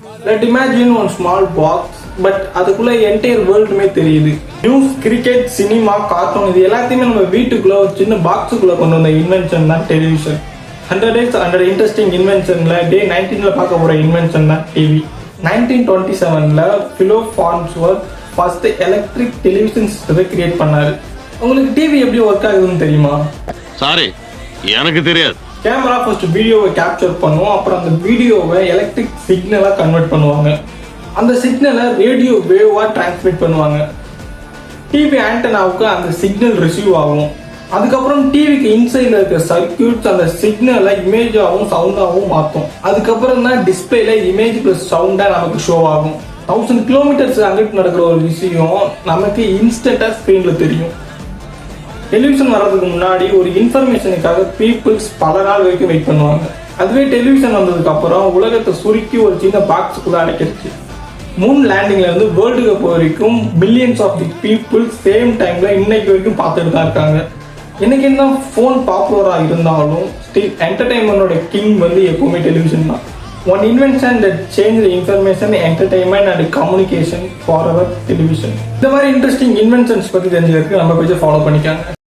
Let imagine one small box, but அதுக்குள்ள entire வேர்ல்டுமே தெரியுது. News, cricket, cinema, cartoon இது எல்லாத்தையுமே நம்ம வீட்டுக்குள்ள ஒரு சின்ன பாக்ஸுக்குள்ள கொண்டு வந்த இன்வென்ஷன் தான் டெலிவிஷன். 100 days 100 interesting இன்வென்ஷன்ல டே 19ல பார்க்க போற இன்வென்ஷன் தான் டிவி. 1927ல Philo Farnsworth first electric television சிஸ்டத்தை கிரியேட் பண்ணாரு. உங்களுக்கு டிவி எப்படி ஒர்க் ஆகுதுன்னு தெரியுமா? சாரி, எனக்கு தெரியாது. கேமரா ஃபர்ஸ்ட் வீடியோவை கேப்சர் பண்ணுவோம், அப்புறம் அந்த வீடியோவை எலக்ட்ரிக் சிக்னலாக கன்வெர்ட் பண்ணுவாங்க. அந்த சிக்னலை ரேடியோ வேவாக டிரான்ஸ்மிட் பண்ணுவாங்க. டிவி ஆண்டனாவுக்கு அந்த சிக்னல் ரிசீவ் ஆகும். அதுக்கப்புறம் டிவிக்கு இன்சைடில் இருக்க சர்க்கியூட்ஸ் அந்த சிக்னலை இமேஜாகவும் சவுண்டாகவும் மாற்றும். அதுக்கப்புறம் தான் டிஸ்பிளேல இமேஜ் ப்ளஸ் சவுண்டாக நமக்கு ஷோ ஆகும். 1000 kilometers அங்கிட்டு நடக்கிற ஒரு விஷயம் நமக்கு இன்ஸ்டன்டாக ஸ்க்ரீனில் தெரியும். டெலிவிஷன் வர்றதுக்கு முன்னாடி ஒரு இன்ஃபர்மேஷனுக்காக பீப்புள்ஸ் பல நாள் வரைக்கும் வெயிட் பண்ணுவாங்க. அதுவே டெலிவிஷன் வந்ததுக்கு அப்புறம் உலகத்தை சுருக்கி ஒரு சின்ன பாக்ஸுக்குள்ள அடைக்கிடுச்சு. மூன் லேண்டிங்ல இருந்து வேர்ல்டு கப் வரைக்கும் millions of the people same டைம்ல இன்னைக்கு வரைக்கும் பார்த்துட்டு தான் இருக்காங்க. இன்னைக்கு என்ன ஃபோன் பாப்புலரா இருந்தாலும் ஸ்டில் என்டர்டைன்மெண்டோட கிங் வந்து எப்பவுமே டெலிவிஷன் தான். One invention that changed the information, entertainment and communication forever, television. இந்த மாதிரி இன்ட்ரெஸ்டிங் இன்வென்ஷன்ஸ் பற்றி தெரிஞ்சுக்கிறதுக்கு நம்ம பேஜை ஃபாலோ பண்ணிக்காங்க.